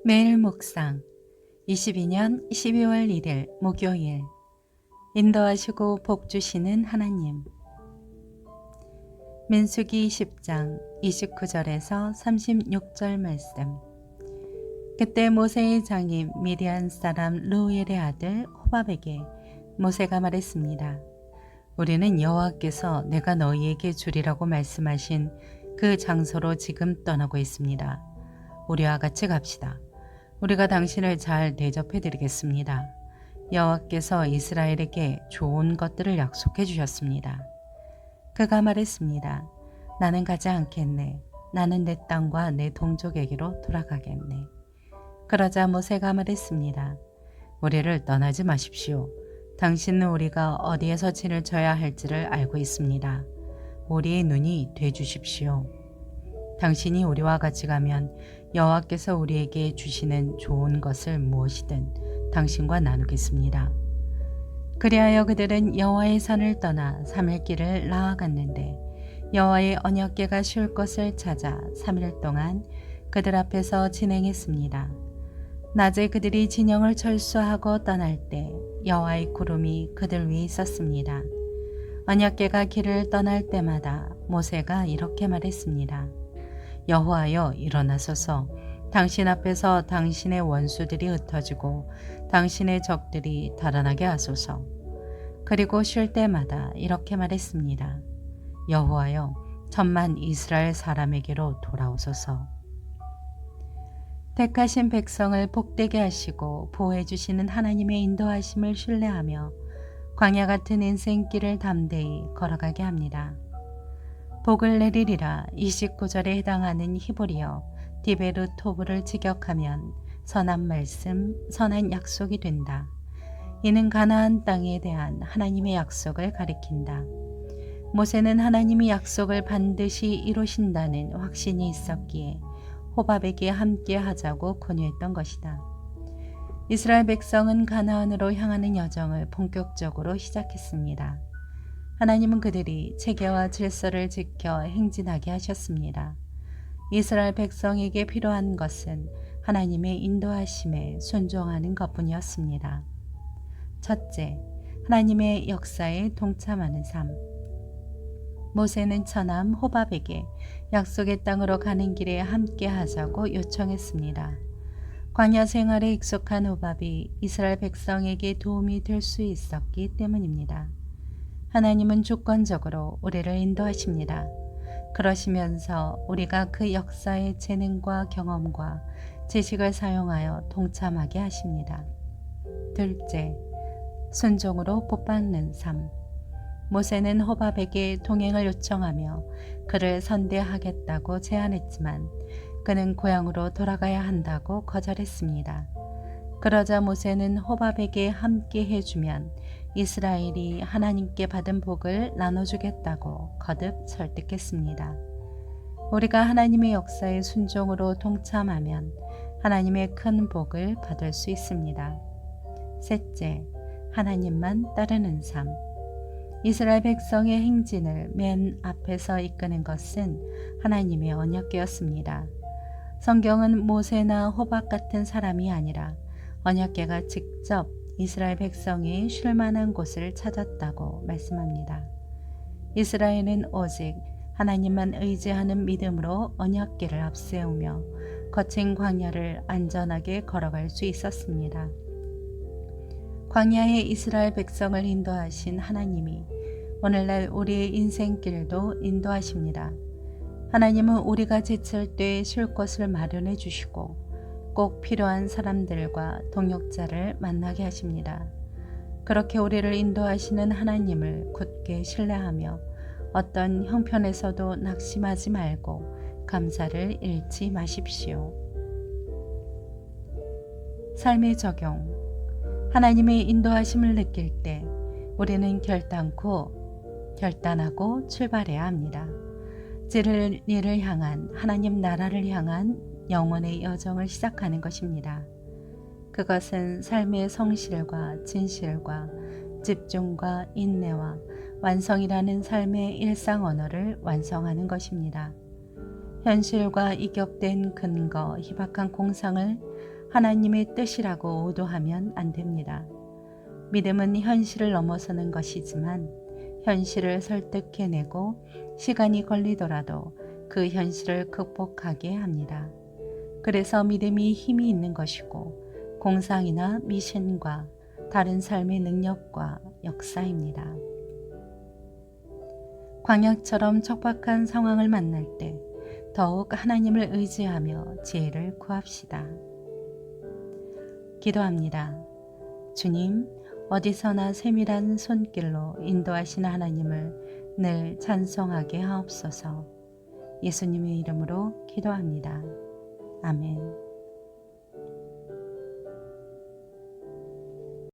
매일 묵상 22년 12월 1일 목요일. 인도하시고 복 주시는 하나님. 민수기 10장 29절에서 36절 말씀. 그때 모세의 장인 미디안 사람 르우엘의 아들 호밥에게 모세가 말했습니다. 우리는 여호와께서 내가 너희에게 주리라고 말씀하신 그 장소로 지금 떠나고 있습니다. 우리와 같이 갑시다. 우리가 당신을 잘 대접해 드리겠습니다. 여호와께서 이스라엘에게 좋은 것들을 약속해 주셨습니다. 그가 말했습니다. 나는 가지 않겠네. 나는 내 땅과 내 동족에게로 돌아가겠네. 그러자 모세가 말했습니다. 우리를 떠나지 마십시오. 당신은 우리가 어디에서 진을 쳐야 할지를 알고 있습니다. 우리의 눈이 돼 주십시오. 당신이 우리와 같이 가면 여호와께서 우리에게 주시는 좋은 것을 무엇이든 당신과 나누겠습니다. 그리하여 그들은 여호와의 산을 떠나 3일 길을 나아갔는데 여호와의 언약궤가 쉴 것을 찾아 3일 동안 그들 앞에서 진행했습니다. 낮에 그들이 진영을 철수하고 떠날 때 여호와의 구름이 그들 위에 있었습니다. 언약궤가 길을 떠날 때마다 모세가 이렇게 말했습니다. 여호와여 일어나소서. 당신 앞에서 당신의 원수들이 흩어지고 당신의 적들이 달아나게 하소서. 그리고 쉴 때마다 이렇게 말했습니다. 여호와여 천만 이스라엘 사람에게로 돌아오소서. 택하신 백성을 복되게 하시고 보호해 주시는 하나님의 인도하심을 신뢰하며 광야 같은 인생길을 담대히 걸어가게 합니다. 복을 내리리라 29절에 해당하는 히브리어 디베르 토브를 직역하면 선한 말씀, 선한 약속이 된다. 이는 가나안 땅에 대한 하나님의 약속을 가리킨다. 모세는 하나님이 약속을 반드시 이루신다는 확신이 있었기에 호밥에게 함께 하자고 권유했던 것이다. 이스라엘 백성은 가나안으로 향하는 여정을 본격적으로 시작했습니다. 하나님은 그들이 체계와 질서를 지켜 행진하게 하셨습니다. 이스라엘 백성에게 필요한 것은 하나님의 인도하심에 순종하는 것뿐이었습니다. 첫째, 하나님의 역사에 동참하는 삶. 모세는 처남 호밥에게 약속의 땅으로 가는 길에 함께 하자고 요청했습니다. 광야 생활에 익숙한 호밥이 이스라엘 백성에게 도움이 될 수 있었기 때문입니다. 하나님은 주권적으로 우리를 인도하십니다. 그러시면서 우리가 그 역사의 재능과 경험과 지식을 사용하여 동참하게 하십니다. 둘째, 순종으로 복받는 삶. 모세는 호밥에게 동행을 요청하며 그를 선대하겠다고 제안했지만 그는 고향으로 돌아가야 한다고 거절했습니다. 그러자 모세는 호밥에게 함께 해주면 이스라엘이 하나님께 받은 복을 나눠주겠다고 거듭 설득했습니다. 우리가 하나님의 역사에 순종으로 동참하면 하나님의 큰 복을 받을 수 있습니다. 셋째, 하나님만 따르는 삶. 이스라엘 백성의 행진을 맨 앞에서 이끄는 것은 하나님의 언약궤였습니다. 성경은 모세나 호박 같은 사람이 아니라 언약궤가 직접 이스라엘 백성이 쉴 만한 곳을 찾았다고 말씀합니다. 이스라엘은 오직 하나님만 의지하는 믿음으로 언약궤를 앞세우며 거친 광야를 안전하게 걸어갈 수 있었습니다. 광야의 이스라엘 백성을 인도하신 하나님이 오늘날 우리의 인생길도 인도하십니다. 하나님은 우리가 지칠 때 쉴 곳을 마련해 주시고 꼭 필요한 사람들과 동역자를 만나게 하십니다. 그렇게 우리를 인도하시는 하나님을 굳게 신뢰하며 어떤 형편에서도 낙심하지 말고 감사를 잃지 마십시오. 삶의 적용. 하나님의 인도하심을 느낄 때 우리는 결단하고 출발해야 합니다. 진리를 향한 하나님 나라를 향한 영혼의 여정을 시작하는 것입니다. 그것은 삶의 성실과 진실과 집중과 인내와 완성이라는 삶의 일상 언어를 완성하는 것입니다. 현실과 이격된 근거, 희박한 공상을 하나님의 뜻이라고 오도하면 안 됩니다. 믿음은 현실을 넘어서는 것이지만 현실을 설득해내고 시간이 걸리더라도 그 현실을 극복하게 합니다. 그래서 믿음이 힘이 있는 것이고 공상이나 미신과 다른 삶의 능력과 역사입니다. 광야처럼 척박한 상황을 만날 때 더욱 하나님을 의지하며 지혜를 구합시다. 기도합니다. 주님, 어디서나 세밀한 손길로 인도하시는 하나님을 늘 찬송하게 하옵소서. 예수님의 이름으로 기도합니다. 아멘.